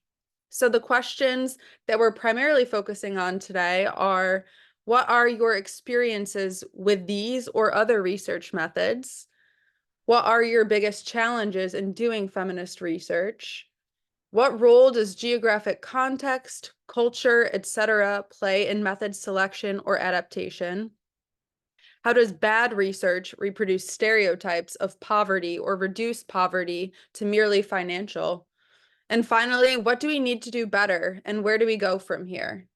So the questions that we're primarily focusing on today are, what are your experiences with these or other research methods? What are your biggest challenges in doing feminist research? What role does geographic context, culture, etc., play in method selection or adaptation? How does bad research reproduce stereotypes of poverty or reduce poverty to merely financial? And finally, what do we need to do better and where do we go from here?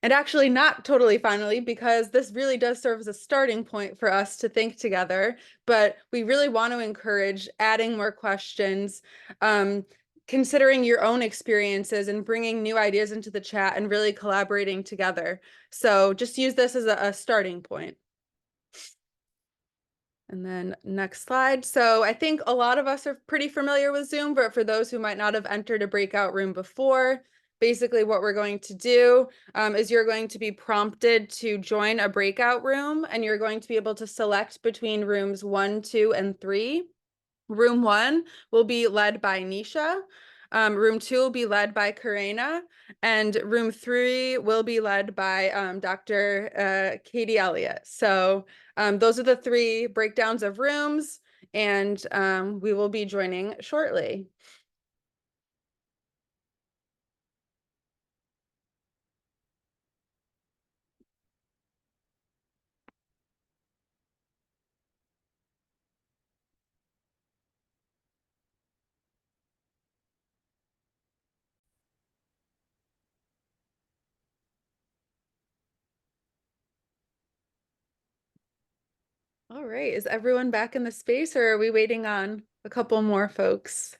And actually not totally finally, because this really does serve as a starting point for us to think together, but we really want to encourage adding more questions, considering your own experiences and bringing new ideas into the chat and really collaborating together. So just use this as a starting point. And then next slide. So I think a lot of us are pretty familiar with Zoom, but for those who might not have entered a breakout room before, basically what we're going to do is you're going to be prompted to join a breakout room, and you're going to be able to select between rooms 1, 2, and 3. Room 1 will be led by Nisha. Room 2 will be led by Karina, and room 3 will be led by Dr. Katie Elliott. So those are the 3 breakdowns of rooms, and we will be joining shortly. All right, is everyone back in the space, or are we waiting on a couple more folks?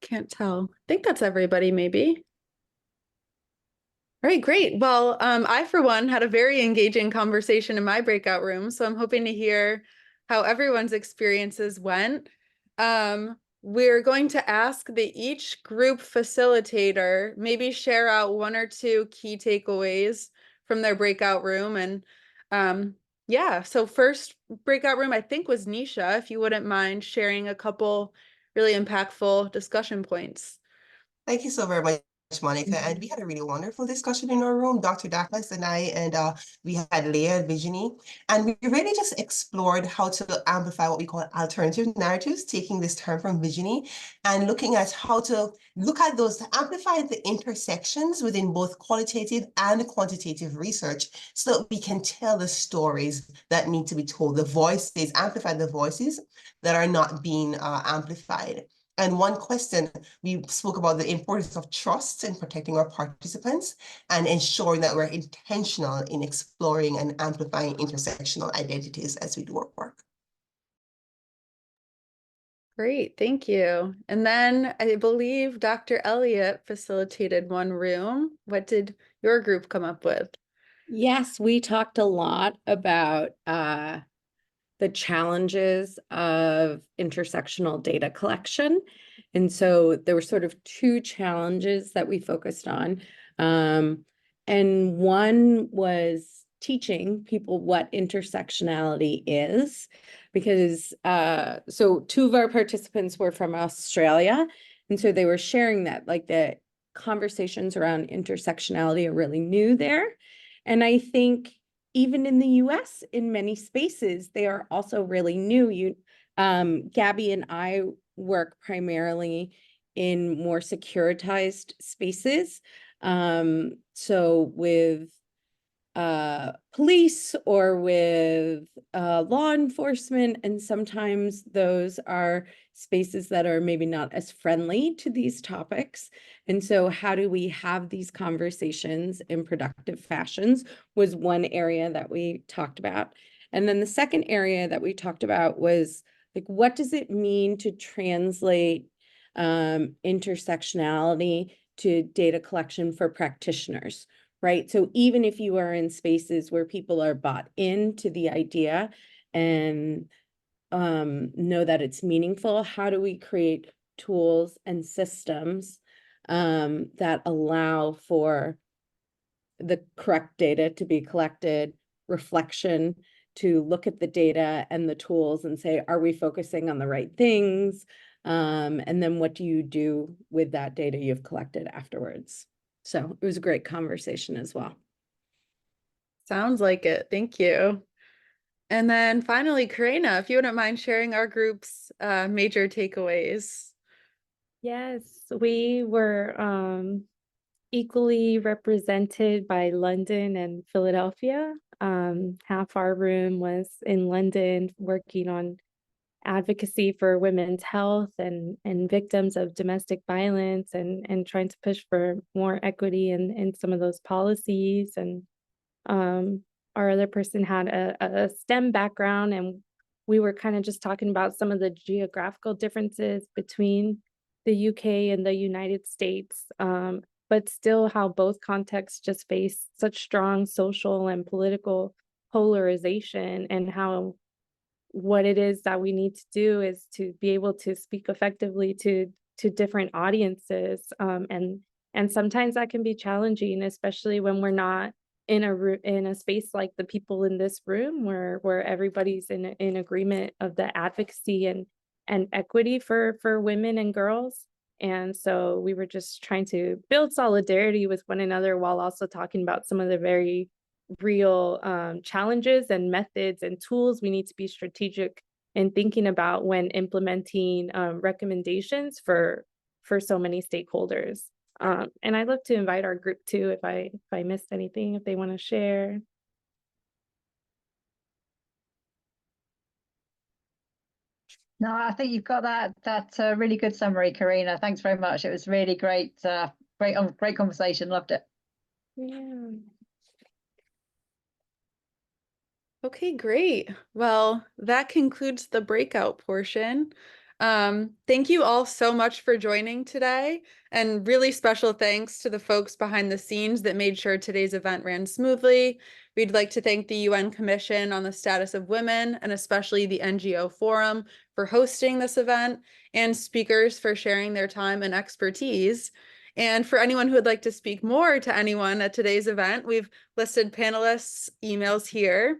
Can't tell. I think that's everybody, maybe. All right, great. Well, I, for one, had a very engaging conversation in my breakout room, so I'm hoping to hear how everyone's experiences went. We're going to ask that each group facilitator maybe share out 1 or 2 key takeaways from their breakout room. And yeah, so first breakout room, I think, was Nisha, if you wouldn't mind sharing a couple really impactful discussion points. Thank you so very much, Monica. And we had a really wonderful discussion in our room, Dr. Dakas and I, and we had Leah and Virginie. And we really just explored how to amplify what we call alternative narratives, taking this term from Virginie, and looking at how to look at those, to amplify the intersections within both qualitative and quantitative research so that we can tell the stories that need to be told, the voices, amplify the voices that are not being amplified. And one question, we spoke about the importance of trust in protecting our participants and ensuring that we're intentional in exploring and amplifying intersectional identities as we do our work. Great, thank you. And then I believe Dr. Elliott facilitated one room. What did your group come up with? Yes, we talked a lot about the challenges of intersectional data collection. And so there were sort of two challenges that we focused on. And one was teaching people what intersectionality is, because so two of our participants were from Australia. And so they were sharing that, like, the conversations around intersectionality are really new there. And I think even in the US, in many spaces, they are also really new. Gabby and I work primarily in more securitized spaces. So with police or with law enforcement, and sometimes those are spaces that are maybe not as friendly to these topics. And so how do we have these conversations in productive fashions was one area that we talked about. And then the second area that we talked about was, like, what does it mean to translate intersectionality to data collection for practitioners? Right. So even if you are in spaces where people are bought into the idea and know that it's meaningful, how do we create tools and systems that allow for the correct data to be collected, reflection to look at the data and the tools and say, are we focusing on the right things? And then what do you do with that data you've collected afterwards? So it was a great conversation as well. Sounds like it. Thank you. And then finally, Karina, if you wouldn't mind sharing our group's major takeaways. Yes, we were equally represented by London and Philadelphia. Half our room was in London working on advocacy for women's health and victims of domestic violence and trying to push for more equity in some of those policies. And our other person had a STEM background, and we were kind of just talking about some of the geographical differences between the UK and the United States, but still how both contexts just face such strong social and political polarization, and how what it is that we need to do is to be able to speak effectively to different audiences, and sometimes that can be challenging, especially when we're not in a space like the people in this room where everybody's in agreement of the advocacy and equity for women and girls. And so we were just trying to build solidarity with one another while also talking about some of the very real challenges and methods and tools we need to be strategic in thinking about when implementing recommendations for so many stakeholders. And I'd love to invite our group too, if I missed anything, if they want to share. No, I think you've got that really good summary, Karina. Thanks very much. It was really great, great conversation. Loved it. Yeah. Okay, great. Well, that concludes the breakout portion. Thank you all so much for joining today, and really special thanks to the folks behind the scenes that made sure today's event ran smoothly. We'd like to thank the UN Commission on the Status of Women, and especially the NGO Forum for hosting this event, and speakers for sharing their time and expertise. And for anyone who would like to speak more to anyone at today's event, we've listed panelists' emails here.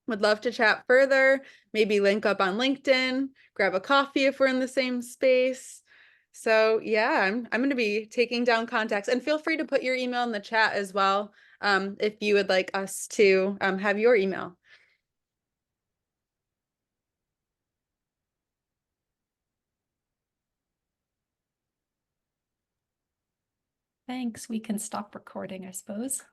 Would love to chat further, maybe link up on LinkedIn, grab a coffee if we're in the same space. So yeah, I'm going to be taking down contacts, and feel free to put your email in the chat as well if you would like us to have your email. Thanks. We can stop recording, I suppose.